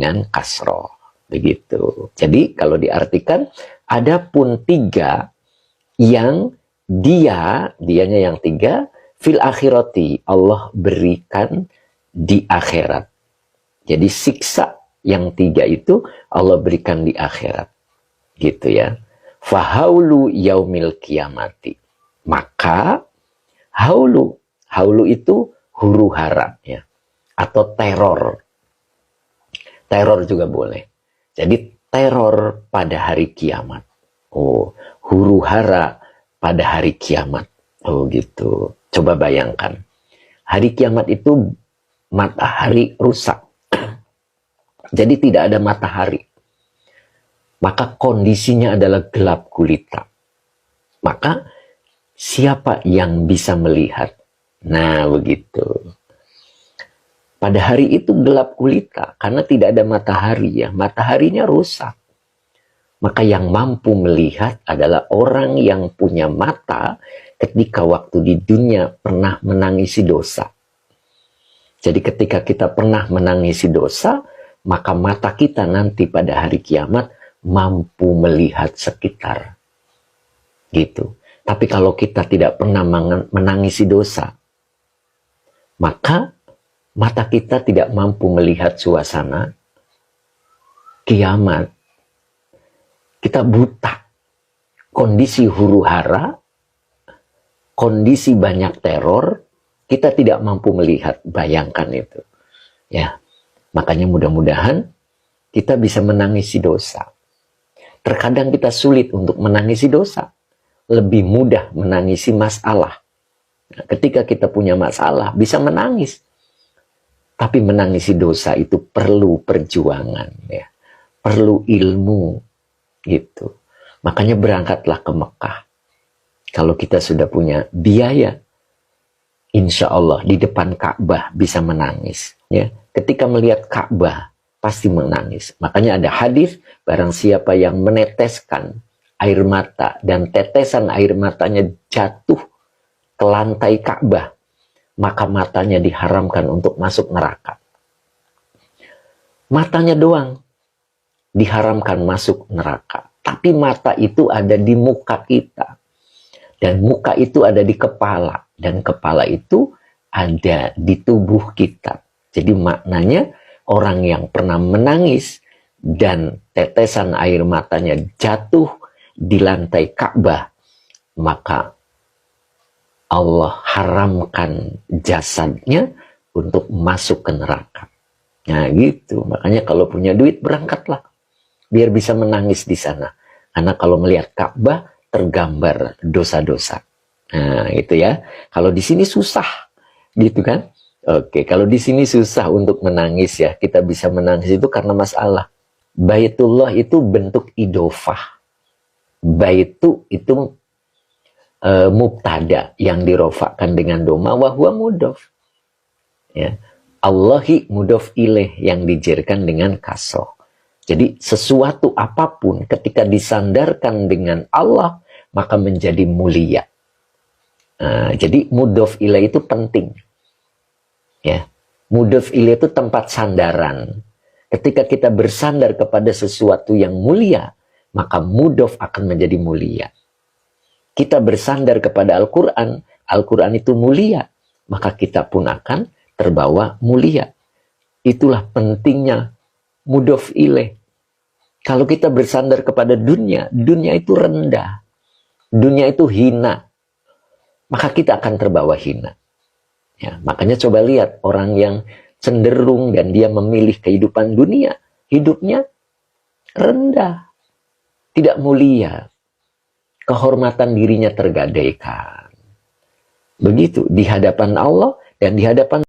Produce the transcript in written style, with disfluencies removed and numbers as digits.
dengan kasroh. Begitu. Jadi kalau diartikan, adapun tiga yang dianya yang tiga, fil akhirati, Allah berikan di akhirat. Jadi siksa yang tiga itu Allah berikan di akhirat. Gitu ya. Fahaulu yaumil kiamati. Maka haulu itu huru hara ya. Atau teror. Teror juga boleh. Jadi teror pada hari kiamat. Oh, huru hara pada hari kiamat. Oh gitu. Coba bayangkan. Hari kiamat itu matahari rusak. Jadi tidak ada matahari. Maka kondisinya adalah gelap gulita. Maka siapa yang bisa melihat? Nah begitu. Pada hari itu gelap gulita karena tidak ada matahari ya. Mataharinya rusak. Maka yang mampu melihat adalah orang yang punya mata ketika waktu di dunia pernah menangisi dosa. Jadi ketika kita pernah menangisi dosa, maka mata kita nanti pada hari kiamat mampu melihat sekitar. Gitu. Tapi kalau kita tidak pernah menangisi dosa, maka mata kita tidak mampu melihat suasana kiamat. Kita buta. Kondisi huru hara, kondisi banyak teror, kita tidak mampu melihat. Bayangkan itu. Ya. Makanya mudah-mudahan kita bisa menangisi dosa. Terkadang kita sulit untuk menangisi dosa. Lebih mudah menangisi masalah. Nah, ketika kita punya masalah, bisa menangis. Tapi menangisi dosa itu perlu perjuangan. Ya. Perlu ilmu. Gitu. Makanya berangkatlah ke Mekah. Kalau kita sudah punya biaya, insya Allah di depan Ka'bah bisa menangis. Ya. Ketika melihat Ka'bah, pasti menangis. Makanya ada hadis, barang siapa yang meneteskan air mata dan tetesan air matanya jatuh ke lantai Ka'bah, maka matanya diharamkan untuk masuk neraka. Matanya doang diharamkan masuk neraka. Tapi mata itu ada di muka kita. Dan muka itu ada di kepala. Dan kepala itu ada di tubuh kita. Jadi maknanya orang yang pernah menangis dan tetesan air matanya jatuh di lantai Ka'bah, maka Allah haramkan jasadnya untuk masuk ke neraka. Nah gitu, makanya kalau punya duit berangkatlah. Biar bisa menangis di sana. Karena kalau melihat Ka'bah tergambar dosa-dosa. Nah itu ya, kalau di sini susah. Gitu kan? Oke, kalau di sini susah untuk menangis ya. Kita bisa menangis itu karena masalah. Baitullah itu bentuk idofah. Baitu itu mubtada yang dirofakkan dengan doma wa huwa mudof. Ya. Allahi mudof ilaih yang dijerkan dengan kasroh. Jadi sesuatu apapun ketika disandarkan dengan Allah maka menjadi mulia. Jadi mudof ilaih itu penting. Ya, mudhof ilaih itu tempat sandaran. Ketika kita bersandar kepada sesuatu yang mulia, maka mudhof akan menjadi mulia. Kita bersandar kepada Al-Quran, Al-Quran itu mulia, maka kita pun akan terbawa mulia. Itulah pentingnya mudhof ilaih. Kalau kita bersandar kepada dunia, dunia itu rendah. Dunia itu hina. Maka kita akan terbawa hina. Ya, makanya coba lihat orang yang cenderung dan dia memilih kehidupan dunia, hidupnya rendah, tidak mulia, kehormatan dirinya tergadaikan. Begitu di hadapan Allah dan di hadapan